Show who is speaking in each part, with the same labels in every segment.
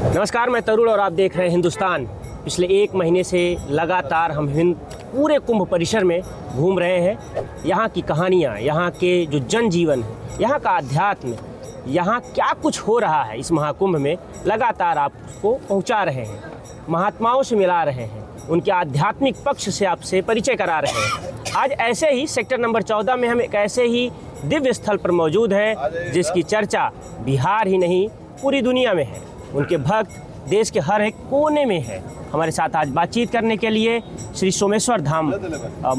Speaker 1: नमस्कार, मैं तरुण और आप देख रहे हैं हिंदुस्तान। पिछले एक महीने से लगातार हम पूरे कुंभ परिसर में घूम रहे हैं। यहाँ की कहानियाँ, यहाँ के जो जनजीवन है, यहाँ का अध्यात्म, यहाँ क्या कुछ हो रहा है इस महाकुंभ में, लगातार आपको पहुँचा रहे हैं। महात्माओं से मिला रहे हैं, उनके आध्यात्मिक पक्ष से आपसे परिचय करा रहे हैं। आज ऐसे ही सेक्टर नंबर 14 में हम एक ऐसे ही दिव्य स्थल पर मौजूद हैं जिसकी चर्चा बिहार ही नहीं पूरी दुनिया में है। उनके भक्त देश के हर एक कोने में है। हमारे साथ आज बातचीत करने के लिए श्री सोमेश्वर धाम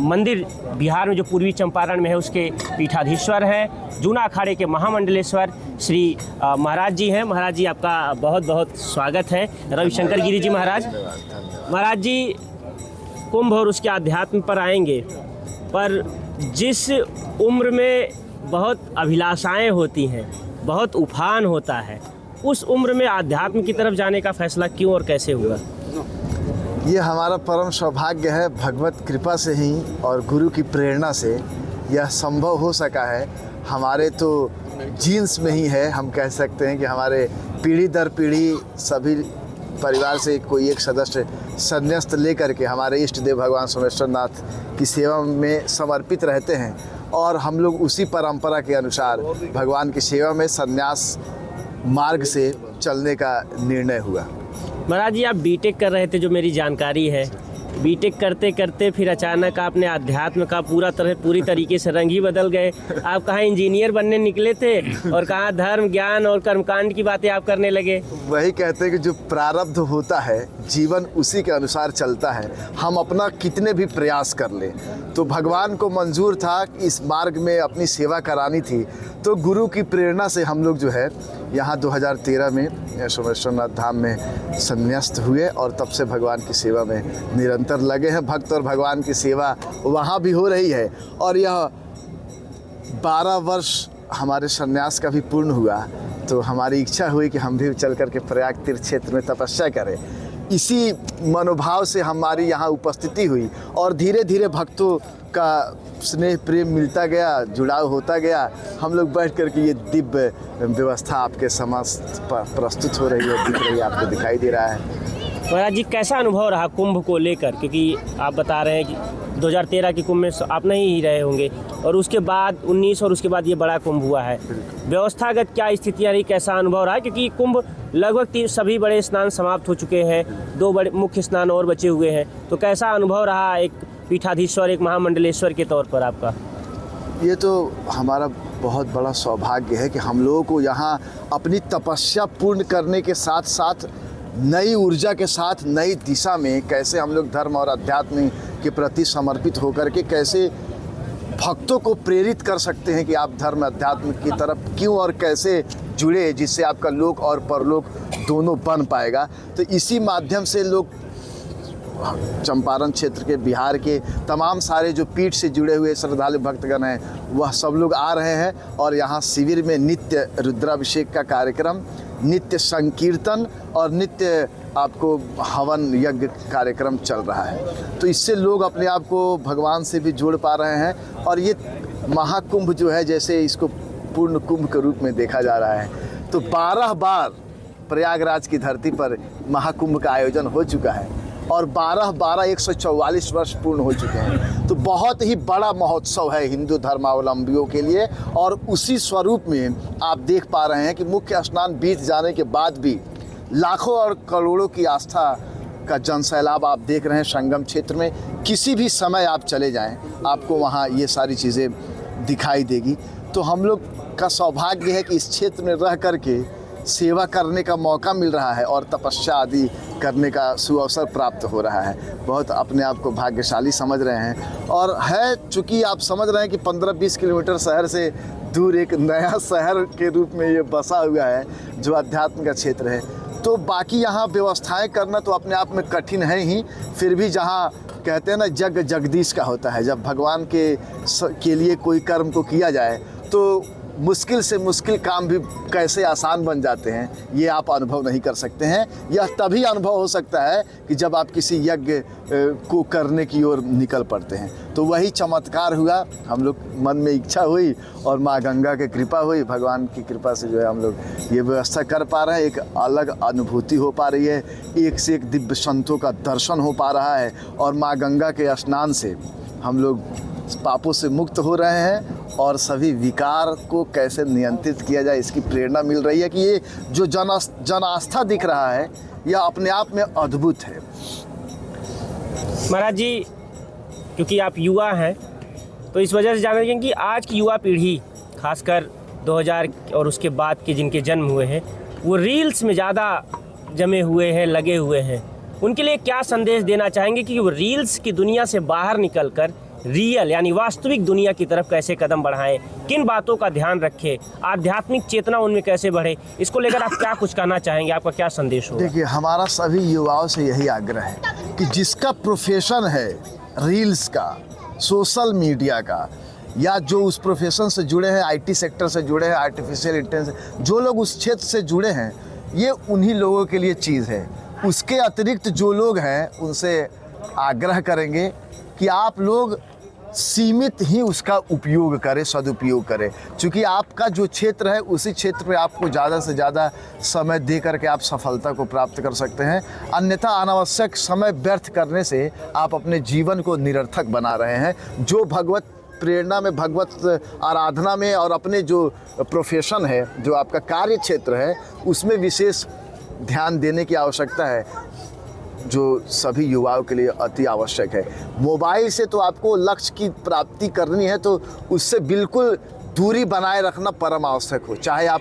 Speaker 1: मंदिर बिहार में जो पूर्वी चंपारण में है उसके पीठाधीश्वर हैं, जूना अखाड़े के महामंडलेश्वर श्री महाराज जी हैं। महाराज जी, आपका बहुत बहुत स्वागत है। रविशंकर गिरी जी महाराज जी कुंभ और उसके अध्यात्म पर आएंगे, पर जिस उम्र में बहुत अभिलाषाएं होती हैं, बहुत उफान होता है, उस उम्र में आध्यात्म की तरफ जाने का फैसला क्यों और कैसे हुआ?
Speaker 2: ये हमारा परम सौभाग्य है। भगवत कृपा से ही और गुरु की प्रेरणा से यह संभव हो सका है। हमारे तो जीन्स में ही है। हम कह सकते हैं कि हमारे पीढ़ी दर पीढ़ी सभी परिवार से कोई एक सदस्य संन्यास्त लेकर के हमारे इष्ट देव भगवान सोमेश्वर नाथ की सेवा में समर्पित रहते हैं और हम लोग उसी परंपरा के अनुसार भगवान की सेवा में संन्यास मार्ग से चलने का निर्णय हुआ।
Speaker 1: महाराज जी, आप बीटेक कर रहे थे, जो मेरी जानकारी है। बीटेक करते करते फिर अचानक आपने अध्यात्म का पूरी तरीके से रंग ही बदल गए। आप कहाँ इंजीनियर बनने निकले थे और कहाँ धर्म ज्ञान और कर्मकांड की बातें आप करने लगे।
Speaker 2: वही कहते हैं कि जो प्रारब्ध होता है जीवन उसी के अनुसार चलता है। हम अपना कितने भी प्रयास कर लें, तो भगवान को मंजूर था कि इस मार्ग में अपनी सेवा करानी थी, तो गुरु की प्रेरणा से हम लोग जो है यहाँ 2013 में सोमेश्वर नाथ धाम में संन्यास्त हुए और तब से भगवान की सेवा में निरंतर लगे हैं। भक्त और भगवान की सेवा वहाँ भी हो रही है और यह 12 वर्ष हमारे संन्यास का भी पूर्ण हुआ, तो हमारी इच्छा हुई कि हम भी चल कर के प्रयाग तीर्थ क्षेत्र में तपस्या करें। इसी मनोभाव से हमारी यहाँ उपस्थिति हुई और धीरे धीरे भक्तों का स्नेह प्रेम मिलता गया, जुड़ाव होता गया। हम लोग बैठ कर के ये दिव्य व्यवस्था आपके समस्त प्रस्तुत हो रही है, दिख रही है, आपको दिखाई दे रहा है।
Speaker 1: महाराज जी, कैसा अनुभव रहा कुंभ को लेकर? क्योंकि आप बता रहे हैं कि 2013 के कुंभ में आप नहीं ही रहे होंगे और उसके बाद 19 और उसके बाद ये बड़ा कुंभ हुआ है। व्यवस्थागत क्या स्थितियाँ रही, कैसा अनुभव रहा? क्योंकि कुंभ लगभग सभी बड़े स्नान समाप्त हो चुके हैं, 2 बड़े मुख्य स्नान और बचे हुए हैं, तो कैसा अनुभव रहा एक पीठाधीश्वर, एक महामंडलेश्वर के तौर पर आपका?
Speaker 2: ये तो हमारा बहुत बड़ा सौभाग्य है कि हम लोगों को यहाँ अपनी तपस्या पूर्ण करने के साथ साथ नई ऊर्जा के साथ नई दिशा में कैसे हम लोग धर्म और अध्यात्म के प्रति समर्पित होकर के कैसे भक्तों को प्रेरित कर सकते हैं कि आप धर्म अध्यात्म की तरफ क्यों और कैसे जुड़े, जिससे आपका लोक और परलोक दोनों बन पाएगा। तो इसी माध्यम से लोग चंपारण क्षेत्र के, बिहार के तमाम सारे जो पीठ से जुड़े हुए श्रद्धालु भक्तगण हैं, वह सब लोग आ रहे हैं और यहाँ शिविर में नित्य रुद्राभिषेक का कार्यक्रम, नित्य संकीर्तन और नित्य आपको हवन यज्ञ कार्यक्रम चल रहा है। तो इससे लोग अपने आप को भगवान से भी जोड़ पा रहे हैं और ये महाकुंभ जो है, जैसे इसको पूर्ण कुंभ के रूप में देखा जा रहा है, तो 12 बार प्रयागराज की धरती पर महाकुंभ का आयोजन हो चुका है और 144 वर्ष पूर्ण हो चुके हैं। तो बहुत ही बड़ा महोत्सव है हिंदू धर्मावलंबियों के लिए और उसी स्वरूप में आप देख पा रहे हैं कि मुख्य स्नान बीत जाने के बाद भी लाखों और करोड़ों की आस्था का जनसैलाब आप देख रहे हैं संगम क्षेत्र में। किसी भी समय आप चले जाएं, आपको वहाँ ये सारी चीज़ें दिखाई देगी। तो हम लोग का सौभाग्य है कि इस क्षेत्र में रह कर के सेवा करने का मौका मिल रहा है और तपस्या आदि करने का सुअवसर प्राप्त हो रहा है। बहुत अपने आप को भाग्यशाली समझ रहे हैं और है, चूँकि आप समझ रहे हैं कि 15-20 किलोमीटर शहर से दूर एक नया शहर के रूप में ये बसा हुआ है जो अध्यात्म का क्षेत्र है, तो बाकी यहाँ व्यवस्थाएं करना तो अपने आप में कठिन है ही। फिर भी जहाँ कहते हैं ना जग जगदीश का होता है, जब भगवान के लिए कोई कर्म को किया जाए तो मुश्किल से मुश्किल काम भी कैसे आसान बन जाते हैं, ये आप अनुभव नहीं कर सकते हैं। यह तभी अनुभव हो सकता है कि जब आप किसी यज्ञ को करने की ओर निकल पड़ते हैं। तो तो वही चमत्कार हुआ, हम लोग मन में इच्छा हुई और माँ गंगा की कृपा हुई, भगवान की कृपा से जो है हम लोग ये व्यवस्था कर पा रहे हैं। एक अलग अनुभूति हो पा रही है, एक से एक दिव्य संतों का दर्शन हो पा रहा है और माँ गंगा के स्नान से हम लोग पापों से मुक्त हो रहे हैं और सभी विकार को कैसे नियंत्रित किया जाए इसकी प्रेरणा मिल रही है कि ये जो जन आस्था दिख रहा है यह अपने आप में अद्भुत है।
Speaker 1: महाराज जी, क्योंकि आप युवा हैं तो इस वजह से जान रहे हैं कि आज की युवा पीढ़ी, खासकर 2000 और उसके बाद के जिनके जन्म हुए हैं, वो रील्स में ज़्यादा जमे हुए हैं, लगे हुए हैं। उनके लिए क्या संदेश देना चाहेंगे कि वो रील्स की दुनिया से बाहर निकलकर रियल यानी वास्तविक दुनिया की तरफ कैसे कदम बढ़ाएं, किन बातों का ध्यान रखें, आध्यात्मिक चेतना उनमें कैसे बढ़े, इसको लेकर आप क्या कुछ कहना चाहेंगे, आपका क्या संदेश होगा?
Speaker 2: देखिए, हमारा सभी युवाओं से यही आग्रह है कि जिसका प्रोफेशन है रील्स का, सोशल मीडिया का, या जो उस प्रोफेशन से जुड़े हैं, आईटी सेक्टर से जुड़े हैं, आर्टिफिशियल इंटेलिजेंस, जो लोग उस क्षेत्र से जुड़े हैं, ये उन्हीं लोगों के लिए चीज़ है। उसके अतिरिक्त जो लोग हैं उनसे आग्रह करेंगे कि आप लोग सीमित ही उसका उपयोग करें, सदुपयोग करें, क्योंकि आपका जो क्षेत्र है उसी क्षेत्र पे आपको ज़्यादा से ज़्यादा समय दे करके आप सफलता को प्राप्त कर सकते हैं। अन्यथा अनावश्यक समय व्यर्थ करने से आप अपने जीवन को निरर्थक बना रहे हैं। जो भगवत प्रेरणा में, भगवत आराधना में और अपने जो प्रोफेशन है, जो आपका कार्य क्षेत्र है, उसमें विशेष ध्यान देने की आवश्यकता है, जो सभी युवाओं के लिए अति आवश्यक है। मोबाइल से तो आपको लक्ष्य की प्राप्ति करनी है तो उससे बिल्कुल दूरी बनाए रखना परम आवश्यक हो, चाहे आप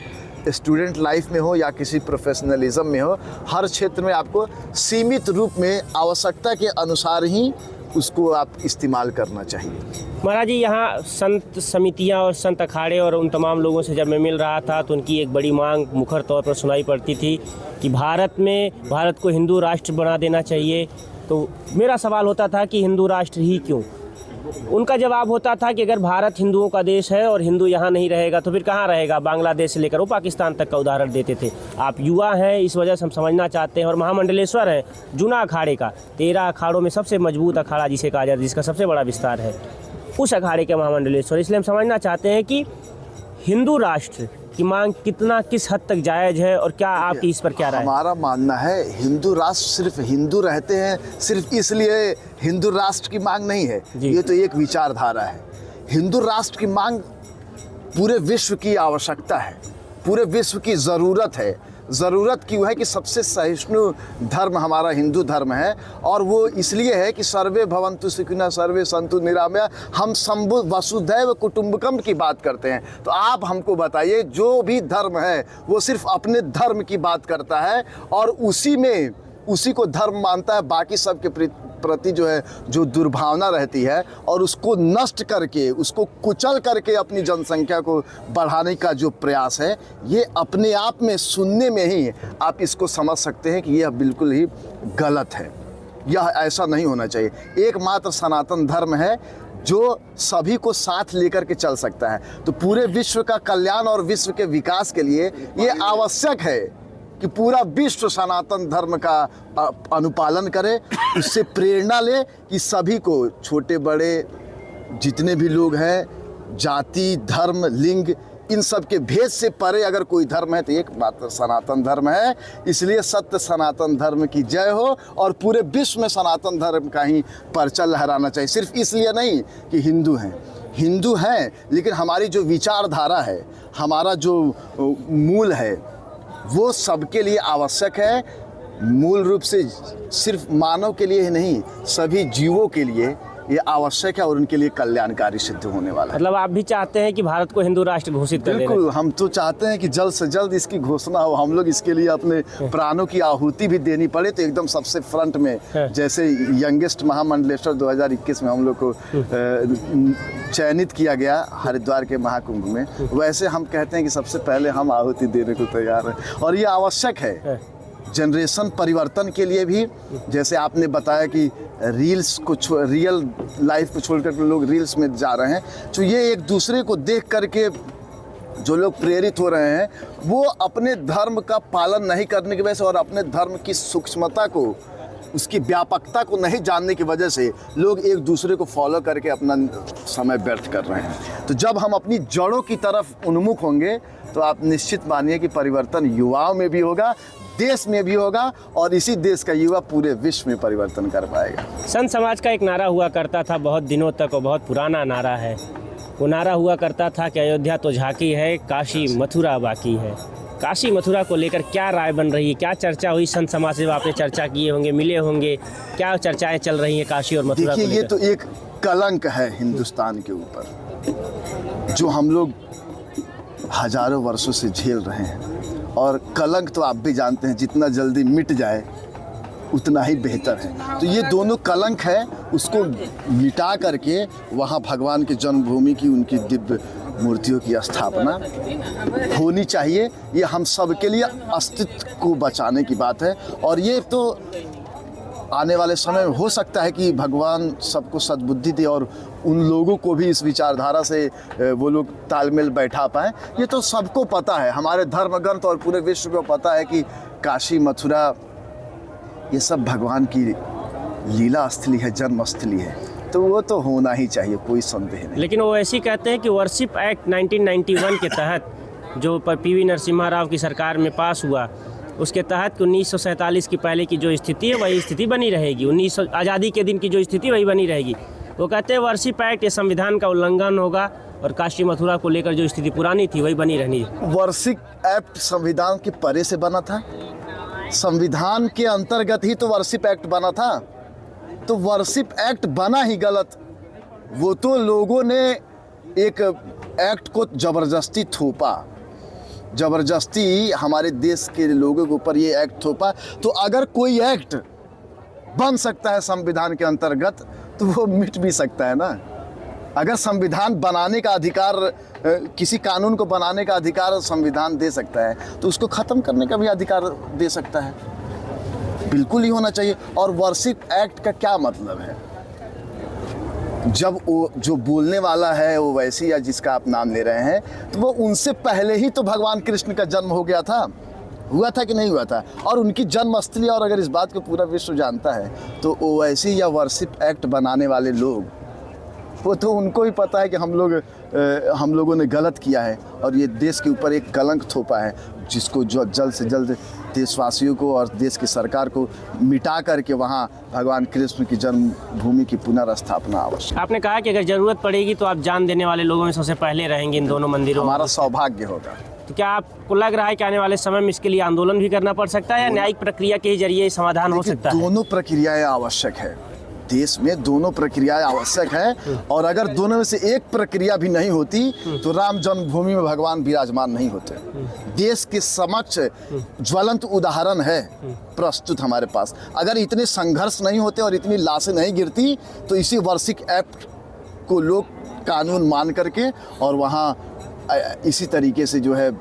Speaker 2: स्टूडेंट लाइफ में हो या किसी प्रोफेशनलिज्म में हो। हर क्षेत्र में आपको सीमित रूप में आवश्यकता के अनुसार ही उसको आप इस्तेमाल करना चाहिए।
Speaker 1: महाराज जी, यहाँ संत समितियाँ और संत अखाड़े और उन तमाम लोगों से जब मैं मिल रहा था तो उनकी एक बड़ी मांग मुखर तौर पर सुनाई पड़ती थी कि भारत को हिंदू राष्ट्र बना देना चाहिए। तो मेरा सवाल होता था कि हिंदू राष्ट्र ही क्यों? उनका जवाब होता था कि अगर भारत हिंदुओं का देश है और हिंदू यहाँ नहीं रहेगा तो फिर कहाँ रहेगा? बांग्लादेश से लेकर वो पाकिस्तान तक का उदाहरण देते थे। आप युवा हैं, इस वजह से हम समझना चाहते हैं, और महामंडलेश्वर है जूना अखाड़े का, 13 अखाड़ों में सबसे मजबूत अखाड़ा जिसे कहा जाता है, जिसका सबसे बड़ा विस्तार है, उस अखाड़े के महामंडलेश्वर। इसलिए हम समझना चाहते हैं कि हिंदू राष्ट्र की मांग किस हद तक जायज़ है और क्या आपकी इस पर क्या राय है?
Speaker 2: हमारा मानना है हिंदू राष्ट्र सिर्फ हिंदू रहते हैं सिर्फ इसलिए हिंदू राष्ट्र की मांग नहीं है, ये तो एक विचारधारा है। हिंदू राष्ट्र की मांग पूरे विश्व की आवश्यकता है, पूरे विश्व की ज़रूरत है। ज़रूरत क्यों है कि सबसे सहिष्णु धर्म हमारा हिंदू धर्म है, और वो इसलिए है कि सर्वे भवन्तु सुखिनः सर्वे सन्तु निरामया, हम संबुद्ध वसुधैव कुटुम्बकम की बात करते हैं। तो आप हमको बताइए, जो भी धर्म है वो सिर्फ अपने धर्म की बात करता है और उसी को धर्म मानता है, बाकी सब के प्रति जो है जो दुर्भावना रहती है और उसको नष्ट करके, उसको कुचल करके अपनी जनसंख्या को बढ़ाने का जो प्रयास है, ये अपने आप में सुनने में ही आप इसको समझ सकते हैं कि यह बिल्कुल ही गलत है। यह ऐसा नहीं होना चाहिए। एकमात्र सनातन धर्म है जो सभी को साथ लेकर के चल सकता है। तो पूरे विश्व का कल्याण और विश्व के विकास के लिए ये आवश्यक है कि पूरा विश्व सनातन धर्म का अनुपालन करे, उससे प्रेरणा ले कि सभी को, छोटे बड़े जितने भी लोग हैं, जाति, धर्म, लिंग, इन सब के भेद से परे अगर कोई धर्म है तो एक मात्र सनातन धर्म है। इसलिए सत्य सनातन धर्म की जय हो और पूरे विश्व में सनातन धर्म का ही परचम लहराना चाहिए। सिर्फ इसलिए नहीं कि हिंदू हैं, लेकिन हमारी जो विचारधारा है, हमारा जो मूल है, वो सबके लिए आवश्यक है। मूल रूप से सिर्फ मानव के लिए ही नहीं, सभी जीवों के लिए ये आवश्यक है और उनके लिए कल्याणकारी सिद्ध होने वाला है।
Speaker 1: मतलब आप भी चाहते हैं कि भारत को हिंदू राष्ट्र घोषित कर देना?
Speaker 2: बिल्कुल, हम तो चाहते हैं कि जल्द से जल्द इसकी घोषणा हो। हम लोग इसके लिए अपने प्राणों की आहुति भी देनी पड़े तो एकदम सबसे फ्रंट में, जैसे यंगेस्ट महामंडलेश्वर 2021 में हम लोग को चयनित किया गया हरिद्वार के महाकुंभ में, वैसे हम कहते हैं कि सबसे पहले हम आहुति देने को तैयार हैं। और ये आवश्यक है जनरेशन परिवर्तन के लिए भी। जैसे आपने बताया कि रील्स को रियल लाइफ को छोड़कर लोग रील्स में जा रहे हैं, तो ये एक दूसरे को देख करके जो लोग प्रेरित हो रहे हैं, वो अपने धर्म का पालन नहीं करने की वजह से और अपने धर्म की सूक्ष्मता को उसकी व्यापकता को नहीं जानने की वजह से लोग एक दूसरे को फॉलो करके अपना समय व्यर्थ कर रहे हैं। तो जब हम अपनी जड़ों की तरफ उन्मुख होंगे तो आप निश्चित मानिए कि परिवर्तन युवाओं में भी होगा, देश में भी होगा, और इसी देश का युवा पूरे विश्व में परिवर्तन कर पाएगा।
Speaker 1: संत समाज का एक नारा हुआ करता था बहुत दिनों तक, और बहुत पुराना नारा है। वो नारा हुआ करता था कि अयोध्या तो झांकी है, काशी मथुरा बाकी है। काशी मथुरा को लेकर क्या राय बन रही है, क्या चर्चा हुई संत समाज से? आपने चर्चा किए होंगे, मिले होंगे, क्या चर्चाएं चल रही हैं काशी और मथुरा को
Speaker 2: देखिए, ये
Speaker 1: लेकर?
Speaker 2: तो एक कलंक है हिंदुस्तान के ऊपर जो हम लोग हजारों वर्षों से झेल रहे हैं। और कलंक तो आप भी जानते हैं, जितना जल्दी मिट जाए उतना ही बेहतर है। तो ये दोनों कलंक है, उसको मिटा करके वहाँ भगवान की जन्मभूमि की, उनकी दिव्य मूर्तियों की स्थापना होनी चाहिए। ये हम सब के लिए अस्तित्व को बचाने की बात है। और ये तो आने वाले समय में हो सकता है कि भगवान सबको सद्बुद्धि दे और उन लोगों को भी इस विचारधारा से वो लोग तालमेल बैठा पाएँ। ये तो सबको पता है, हमारे धर्म ग्रंथ और पूरे विश्व को पता है कि काशी मथुरा ये सब भगवान की लीला स्थली है, जन्म स्थली है। तो वो तो होना ही चाहिए, कोई संदेह नहीं।
Speaker 1: लेकिन वो ऐसी कहते हैं कि वर्शिप एक्ट 1991 के तहत जो पीवी नरसिम्हा राव की सरकार में पास हुआ, उसके तहत 1947 की पहले की जो स्थिति है वही स्थिति बनी रहेगी। 1900 आज़ादी के दिन की जो स्थिति वही बनी रहेगी। वो कहते हैं वर्शिप एक्ट ये संविधान का उल्लंघन होगा, और काशी मथुरा को लेकर जो स्थिति पुरानी थी वही बनी रहनी है।
Speaker 2: वर्शिप एक्ट संविधान के परे से बना था, संविधान के अंतर्गत ही तो वर्शिप एक्ट बना था। तो वर्शिप एक्ट बना ही गलत। वो तो लोगों ने एक एक्ट को ज़बरदस्ती थोपा, ज़बरदस्ती हमारे देश के लोगों के ऊपर ये एक्ट थोपा। तो अगर कोई एक्ट बन सकता है संविधान के अंतर्गत तो वो मिट भी सकता है ना। अगर संविधान बनाने का अधिकार, किसी कानून को बनाने का अधिकार संविधान दे सकता है तो उसको ख़त्म करने का भी अधिकार दे सकता है। बिल्कुल ही होना चाहिए। और वर्शिप एक्ट का क्या मतलब है? जब वो जो बोलने वाला है वो वैसी या जिसका आप नाम ले रहे हैं, तो वो उनसे पहले ही तो भगवान कृष्ण का जन्म हो गया था, हुआ था कि नहीं हुआ था? और उनकी जन्मस्थली, और अगर इस बात को पूरा विश्व जानता है तो ओवैसी या वर्शिप एक्ट बनाने वाले लोग, वो तो उनको ही पता है कि हम लोगों ने गलत किया है और ये देश के ऊपर एक कलंक थोपा है, जिसको जो जल्द से जल्द देशवासियों को और देश की सरकार को मिटा करके वहाँ भगवान कृष्ण की जन्मभूमि की पुनर्स्थापना आवश्यक।
Speaker 1: आपने कहा कि अगर ज़रूरत पड़ेगी तो आप जान देने वाले लोगों में सबसे पहले रहेंगे इन दोनों मंदिरों में।
Speaker 2: हमारा सौभाग्य होगा।
Speaker 1: तो क्या आपको लग रहा है कि आने वाले समय में इसके लिए आंदोलन भी करना पड़ सकता है, या न्यायिक प्रक्रिया के ही जरिए समाधान हो सकता है?
Speaker 2: दोनों प्रक्रियाएं आवश्यक है। देश में दोनों प्रक्रियाएं आवश्यक है, और अगर दोनों में से एक प्रक्रिया भी नहीं होती तो राम जन्मभूमि में भगवान विराजमान नहीं होते। देश के समक्ष ज्वलंत उदाहरण है प्रस्तुत हमारे पास। अगर इतने संघर्ष नहीं होते और इतनी लाशें नहीं गिरती तो इसी वर्शिप एक्ट को लोग कानून मान करके और वहाँ इसी तरीके से जो है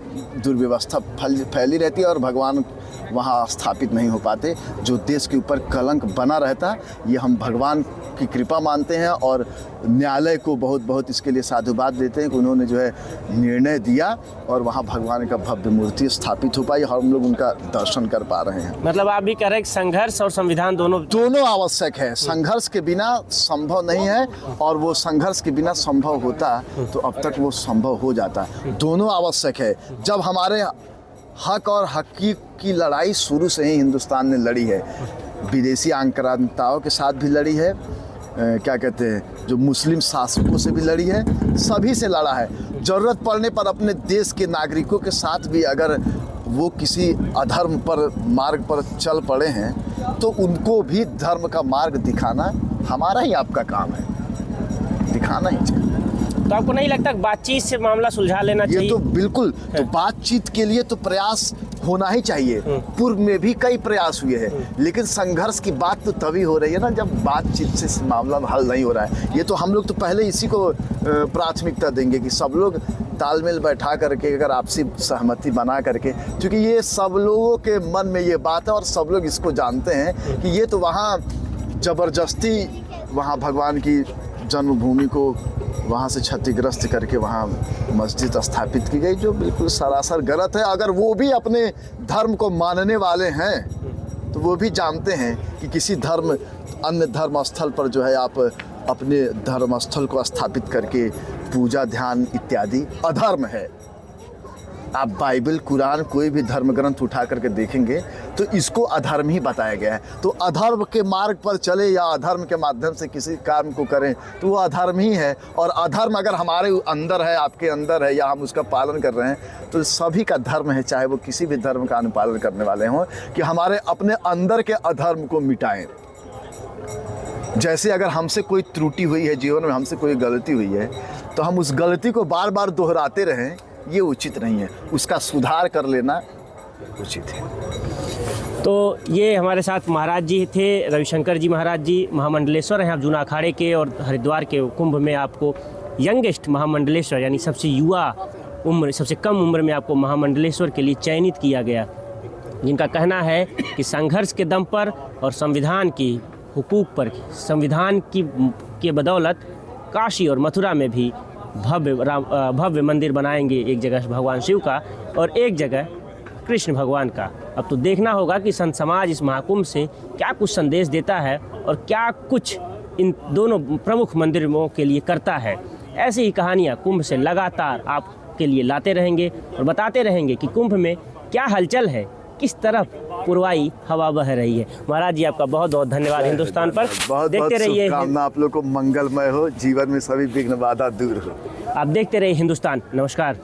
Speaker 2: दुर्व्यवस्था फैली रहती है और भगवान वहाँ स्थापित नहीं हो पाते। जो देश के ऊपर कलंक बना रहता, ये हम भगवान की कृपा मानते हैं और न्यायालय को बहुत बहुत इसके लिए साधुवाद देते हैं कि उन्होंने जो है निर्णय दिया और वहाँ भगवान का भव्य मूर्ति स्थापित हो पाई, हम लोग उनका दर्शन कर पा रहे हैं।
Speaker 1: मतलब आप भी कह रहे हैं कि संघर्ष और संविधान दोनों
Speaker 2: आवश्यक है। संघर्ष के बिना संभव नहीं है, और वो संघर्ष के बिना संभव होता तो अब तक वो संभव हो जाता। दोनों आवश्यक है। जब हमारे हक और हकीक की लड़ाई शुरू से ही हिंदुस्तान ने लड़ी है, विदेशी आक्रांताओं के साथ भी लड़ी है, क्या कहते हैं, जो मुस्लिम शासकों से भी लड़ी है, सभी से लड़ा है। ज़रूरत पड़ने पर अपने देश के नागरिकों के साथ भी अगर वो किसी अधर्म पर मार्ग पर चल पड़े हैं तो उनको भी धर्म का मार्ग दिखाना हमारा ही आपका काम है, दिखाना ही चाहिए।
Speaker 1: तो आपको नहीं लगता बातचीत से मामला सुलझा लेना चाहिए?
Speaker 2: ये तो बिल्कुल, तो बातचीत के लिए तो प्रयास होना ही चाहिए। पूर्व में भी कई प्रयास हुए हैं, लेकिन संघर्ष की बात तो तभी हो रही है ना जब बातचीत से मामला हल नहीं हो रहा है। ये तो हम लोग तो पहले इसी को प्राथमिकता देंगे कि सब लोग तालमेल बैठा करके, अगर आपसी सहमति बना करके, क्योंकि ये सब लोगों के मन में ये बात है और सब लोग इसको जानते हैं कि ये तो वहाँ ज़बरदस्ती वहाँ भगवान की जन्मभूमि को वहाँ से क्षतिग्रस्त करके वहाँ मस्जिद स्थापित की गई, जो बिल्कुल सरासर गलत है। अगर वो भी अपने धर्म को मानने वाले हैं तो वो भी जानते हैं कि किसी धर्म अन्य धर्म स्थल पर जो है आप अपने धर्म स्थल को स्थापित करके पूजा ध्यान इत्यादि अधर्म है। आप बाइबल कुरान कोई भी धर्म ग्रंथ उठा करके देखेंगे तो इसको अधर्म ही बताया गया है। तो अधर्म के मार्ग पर चले या अधर्म के माध्यम से किसी काम को करें तो वो अधर्म ही है। और अधर्म अगर हमारे अंदर है, आपके अंदर है, या हम उसका पालन कर रहे हैं तो सभी का धर्म है, चाहे वो किसी भी धर्म का अनुपालन करने वाले हों, कि हमारे अपने अंदर के अधर्म को मिटाएं। जैसे अगर हमसे कोई त्रुटि हुई है, जीवन में हमसे कोई गलती हुई है, तो हम उस गलती को बार बार दोहराते रहें, ये उचित नहीं है। उसका सुधार कर लेना उचित है।
Speaker 1: तो ये हमारे साथ महाराज जी थे, रविशंकर जी महाराज जी महामंडलेश्वर हैं आप जूना अखाड़े के, और हरिद्वार के कुंभ में आपको यंगेस्ट महामंडलेश्वर यानी सबसे युवा उम्र, सबसे कम उम्र में आपको महामंडलेश्वर के लिए चयनित किया गया, जिनका कहना है कि संघर्ष के दम पर और संविधान की हुकूक पर, संविधान की के बदौलत काशी और मथुरा में भी भव्य मंदिर बनाएंगे, एक जगह भगवान शिव का और एक जगह कृष्ण भगवान का। अब तो देखना होगा कि संत समाज इस महाकुंभ से क्या कुछ संदेश देता है और क्या कुछ इन दोनों प्रमुख मंदिरों के लिए करता है। ऐसी ही कहानियाँ कुंभ से लगातार आपके लिए लाते रहेंगे और बताते रहेंगे कि कुंभ में क्या हलचल है, किस तरफ पुरवाई हवा बह रही है। महाराज जी आपका बहुत बहुत धन्यवाद हिंदुस्तान पर।
Speaker 2: बहुत
Speaker 1: देखते रहिए,
Speaker 2: शुभकामना आप लोग को मंगलमय हो, जीवन में सभी विघ्न बाधा दूर हो।
Speaker 1: आप देखते रहिए हिंदुस्तान। नमस्कार।